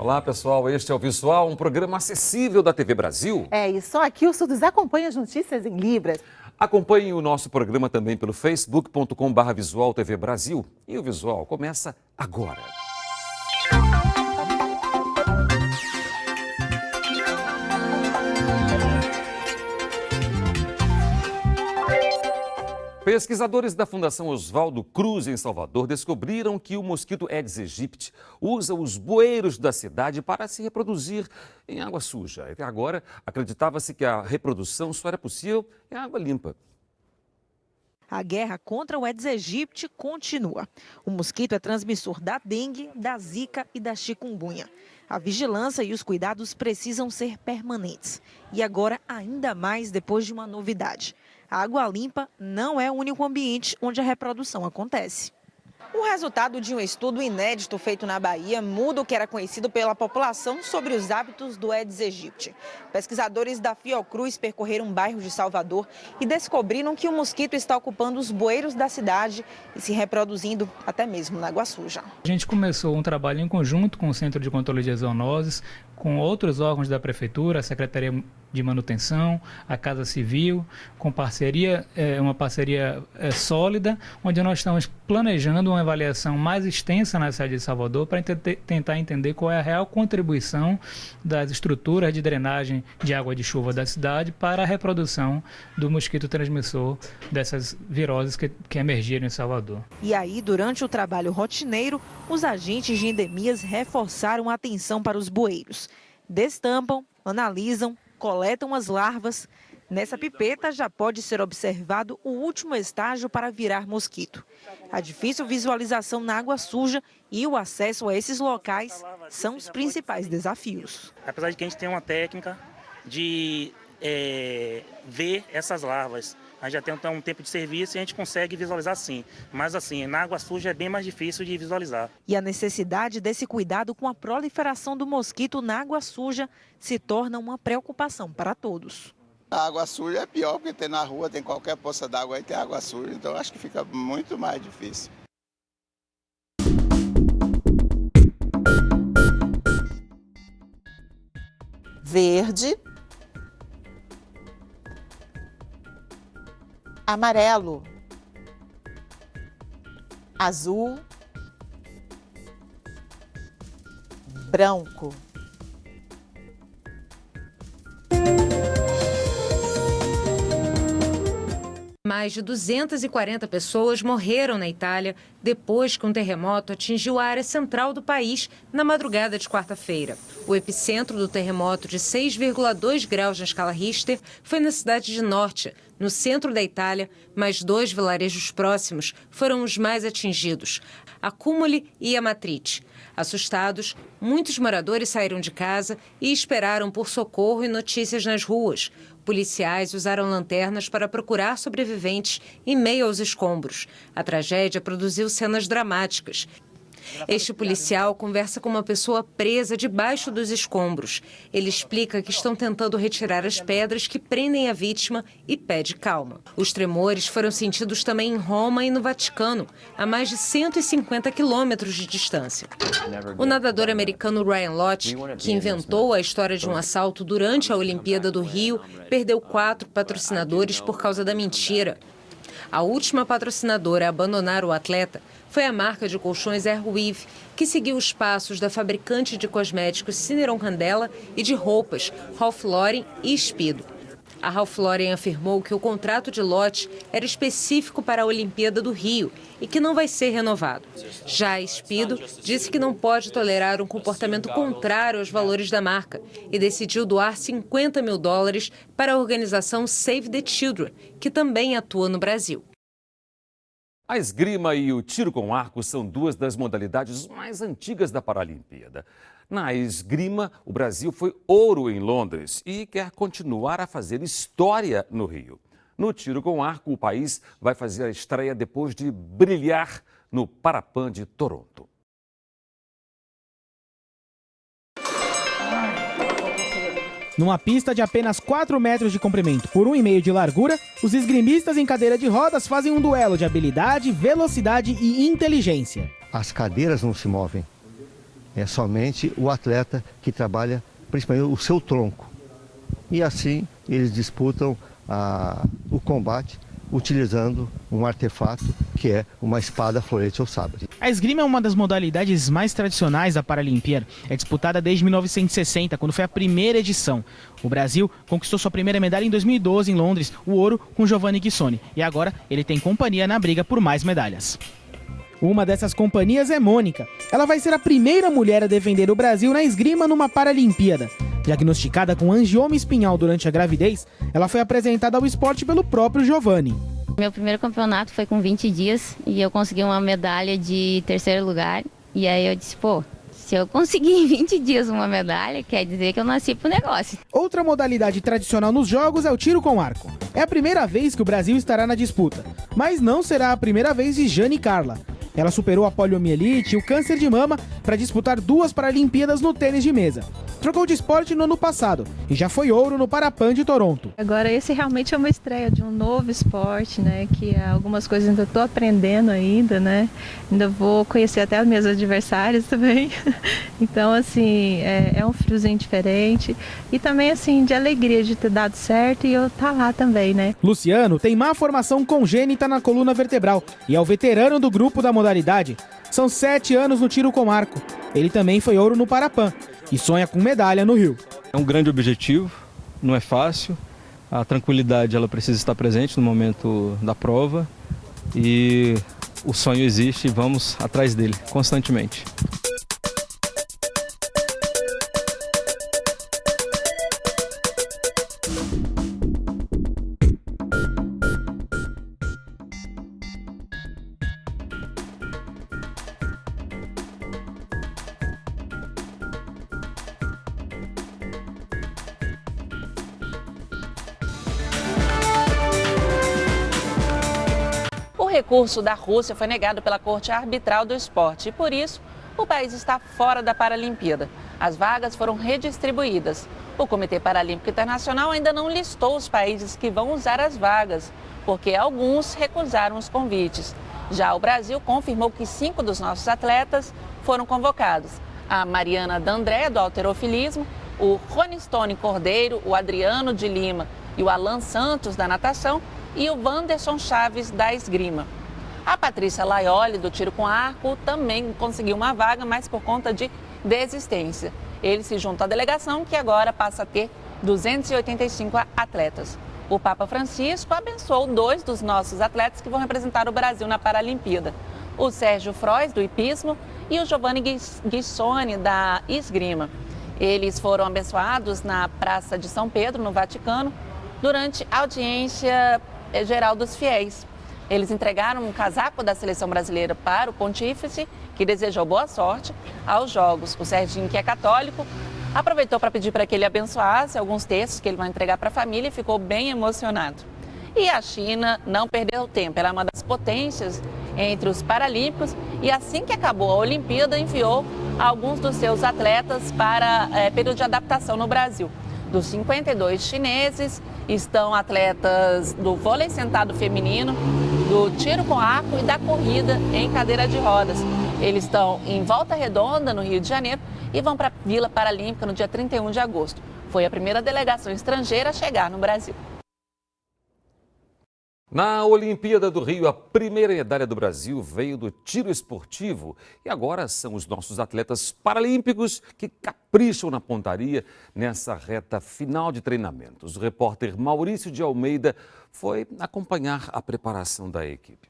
Olá, pessoal. Este é o Visual, um programa acessível da TV Brasil. E só aqui o Surdos acompanha as notícias em Libras. Acompanhe o nosso programa também pelo facebook.com/Visual TV Brasil. E o Visual começa agora. Pesquisadores da Fundação Oswaldo Cruz, em Salvador, descobriram que o mosquito Aedes aegypti usa os bueiros da cidade para se reproduzir em água suja. Até agora, acreditava-se que a reprodução só era possível em água limpa. A guerra contra o Aedes aegypti continua. O mosquito é transmissor da dengue, da zika e da chikungunya. A vigilância e os cuidados precisam ser permanentes. E agora, ainda mais depois de uma novidade. A água limpa não é o único ambiente onde a reprodução acontece. O resultado de um estudo inédito feito na Bahia muda o que era conhecido pela população sobre os hábitos do Aedes aegypti. Pesquisadores da Fiocruz percorreram bairros de Salvador e descobriram que o mosquito está ocupando os bueiros da cidade e se reproduzindo até mesmo na água suja. A gente começou um trabalho em conjunto com o Centro de Controle de Zoonoses, com outros órgãos da Prefeitura, a Secretaria de Manutenção, a Casa Civil, com uma parceria sólida, onde nós estamos planejando uma avaliação mais extensa na cidade de Salvador para tentar entender qual é a real contribuição das estruturas de drenagem de água de chuva da cidade para a reprodução do mosquito transmissor dessas viroses que emergiram em Salvador. E aí, durante o trabalho rotineiro, os agentes de endemias reforçaram a atenção para os bueiros. Destampam, analisam, coletam as larvas. Nessa pipeta já pode ser observado o último estágio para virar mosquito. A difícil visualização na água suja e o acesso a esses locais são os principais desafios. Apesar de que a gente tem uma técnica de ver essas larvas, a gente já tem um tempo de serviço e a gente consegue visualizar sim. Mas assim, na água suja é bem mais difícil de visualizar. E a necessidade desse cuidado com a proliferação do mosquito na água suja se torna uma preocupação para todos. A água suja é pior, porque tem na rua, tem qualquer poça d'água aí, tem água suja. Então acho que fica muito mais difícil. Verde, amarelo, azul, branco. Mais de 240 pessoas morreram na Itália depois que um terremoto atingiu a área central do país na madrugada de quarta-feira. O epicentro do terremoto, de 6,2 graus na escala Richter, foi na cidade de Norte, no centro da Itália, mas 2 vilarejos próximos foram os mais atingidos, Accumoli e Amatrice. Assustados, muitos moradores saíram de casa e esperaram por socorro e notícias nas ruas. Policiais usaram lanternas para procurar sobreviventes em meio aos escombros. A tragédia produziu cenas dramáticas. Este policial conversa com uma pessoa presa debaixo dos escombros. Ele explica que estão tentando retirar as pedras que prendem a vítima e pede calma. Os tremores foram sentidos também em Roma e no Vaticano, a mais de 150 quilômetros de distância. O nadador americano Ryan Lott, que inventou a história de um assalto durante a Olimpíada do Rio, perdeu 4 patrocinadores por causa da mentira. A última patrocinadora a abandonar o atleta foi a marca de colchões Airweave, que seguiu os passos da fabricante de cosméticos Cineron Candela e de roupas Ralph Lauren e Speedo. A Ralph Lauren afirmou que o contrato de Lott era específico para a Olimpíada do Rio e que não vai ser renovado. Já a Speedo disse que não pode tolerar um comportamento contrário aos valores da marca e decidiu doar $50 mil para a organização Save the Children, que também atua no Brasil. A esgrima e o tiro com arco são 2 das modalidades mais antigas da Paralimpíada. Na esgrima, o Brasil foi ouro em Londres e quer continuar a fazer história no Rio. No tiro com arco, o país vai fazer a estreia depois de brilhar no Parapan de Toronto. Numa pista de apenas 4 metros de comprimento por 1,5 de largura, os esgrimistas em cadeira de rodas fazem um duelo de habilidade, velocidade e inteligência. As cadeiras não se movem. é somente o atleta que trabalha principalmente o seu tronco. E assim eles disputam o combate utilizando um artefato que é uma espada, florete ou sabre. A esgrima é uma das modalidades mais tradicionais da Paralimpíada. É disputada desde 1960, quando foi a primeira edição. O Brasil conquistou sua primeira medalha em 2012 em Londres, o ouro com Giovanni Guissoni. E agora ele tem companhia na briga por mais medalhas. Uma dessas companhias é Mônica. Ela vai ser a primeira mulher a defender o Brasil na esgrima numa Paralimpíada. Diagnosticada com angioma espinhal durante a gravidez, ela foi apresentada ao esporte pelo próprio Giovanni. Meu primeiro campeonato foi com 20 dias e eu consegui uma medalha de 3º lugar. E aí eu disse, pô, se eu conseguir em 20 dias uma medalha, quer dizer que eu nasci pro negócio. Outra modalidade tradicional nos Jogos é o tiro com arco. É a primeira vez que o Brasil estará na disputa, mas não será a primeira vez de Jane Carla. Ela superou a poliomielite e o câncer de mama para disputar 2 Paralimpíadas no tênis de mesa. Trocou de esporte no ano passado e já foi ouro no Parapan de Toronto. Agora esse realmente é uma estreia de um novo esporte, né? Que algumas coisas ainda estou aprendendo ainda, né? Ainda vou conhecer até as minhas adversárias também. Então, assim, é um friozinho diferente e também, assim, de alegria de ter dado certo e eu estar lá também, né? Luciano tem má formação congênita na coluna vertebral e é o veterano do grupo da modalidade. São 7 anos no tiro com arco. Ele também foi ouro no Parapan e sonha com medalha no Rio. É um grande objetivo, não é fácil. A tranquilidade ela precisa estar presente no momento da prova e o sonho existe e vamos atrás dele constantemente. O recurso da Rússia foi negado pela Corte Arbitral do Esporte e, por isso, o país está fora da Paralimpíada. As vagas foram redistribuídas. O Comitê Paralímpico Internacional ainda não listou os países que vão usar as vagas, porque alguns recusaram os convites. Já o Brasil confirmou que 5 dos nossos atletas foram convocados. A Mariana D'André, do halterofilismo, o Ronistone Cordeiro, o Adriano de Lima e o Alan Santos, da natação, e o Wanderson Chaves, da esgrima. A Patrícia Laioli, do tiro com arco, também conseguiu uma vaga, mas por conta de desistência. Ele se junta à delegação, que agora passa a ter 285 atletas. O Papa Francisco abençoou 2 dos nossos atletas que vão representar o Brasil na Paralimpíada. O Sérgio Frois, do hipismo, e o Giovanni Guissoni, da esgrima. Eles foram abençoados na Praça de São Pedro, no Vaticano, durante a audiência geral dos fiéis. Eles entregaram um casaco da seleção brasileira para o pontífice, que desejou boa sorte aos Jogos. O Serginho, que é católico, aproveitou para pedir para que ele abençoasse alguns textos que ele vai entregar para a família e ficou bem emocionado. E a China não perdeu tempo, ela é uma das potências entre os paralímpicos e assim que acabou a Olimpíada enviou alguns dos seus atletas para período de adaptação no Brasil. Dos 52 chineses, estão atletas do vôlei sentado feminino, do tiro com arco e da corrida em cadeira de rodas. Eles estão em Volta Redonda, no Rio de Janeiro, e vão para a Vila Paralímpica no dia 31 de agosto. Foi a primeira delegação estrangeira a chegar no Brasil. Na Olimpíada do Rio, a primeira medalha do Brasil veio do tiro esportivo e agora são os nossos atletas paralímpicos que capricham na pontaria nessa reta final de treinamentos. O repórter Maurício de Almeida foi acompanhar a preparação da equipe.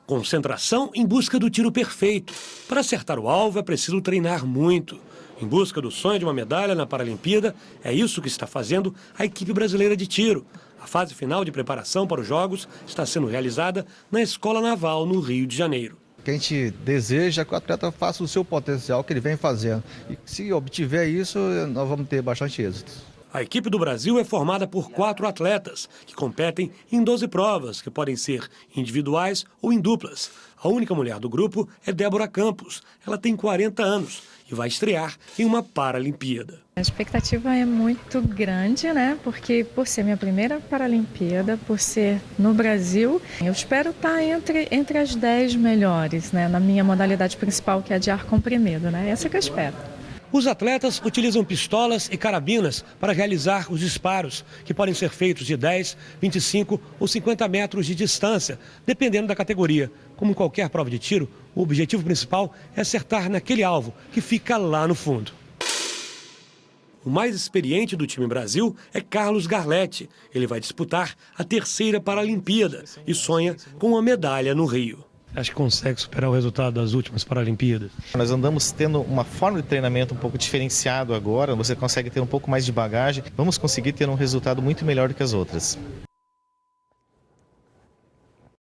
Concentração em busca do tiro perfeito. Para acertar o alvo é preciso treinar muito. Em busca do sonho de uma medalha na Paralimpíada, é isso que está fazendo a equipe brasileira de tiro. A fase final de preparação para os Jogos está sendo realizada na Escola Naval, no Rio de Janeiro. O que a gente deseja é que o atleta faça o seu potencial que ele vem fazendo. E se obtiver isso, nós vamos ter bastante êxito. A equipe do Brasil é formada por 4 atletas, que competem em 12 provas, que podem ser individuais ou em duplas. A única mulher do grupo é Débora Campos. Ela tem 40 anos e vai estrear em uma Paralimpíada. A expectativa é muito grande, né? Porque por ser minha primeira Paralimpíada, por ser no Brasil, eu espero estar entre as 10 melhores, né? Na minha modalidade principal, que é de ar comprimido, né? Essa que eu espero. Os atletas utilizam pistolas e carabinas para realizar os disparos, que podem ser feitos de 10, 25 ou 50 metros de distância, dependendo da categoria. Como em qualquer prova de tiro, o objetivo principal é acertar naquele alvo, que fica lá no fundo. O mais experiente do time Brasil é Carlos Garletti. Ele vai disputar a 3ª Paralimpíada e sonha com uma medalha no Rio. Acho que consegue superar o resultado das últimas Paralimpíadas. Nós andamos tendo uma forma de treinamento um pouco diferenciado agora, você consegue ter um pouco mais de bagagem, vamos conseguir ter um resultado muito melhor do que as outras.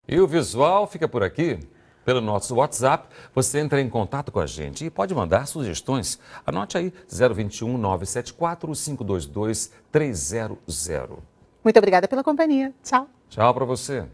E o visual fica por aqui. Pelo nosso WhatsApp, você entra em contato com a gente e pode mandar sugestões. Anote aí, 021 974 522 300. Muito obrigada pela companhia. Tchau. Tchau para você.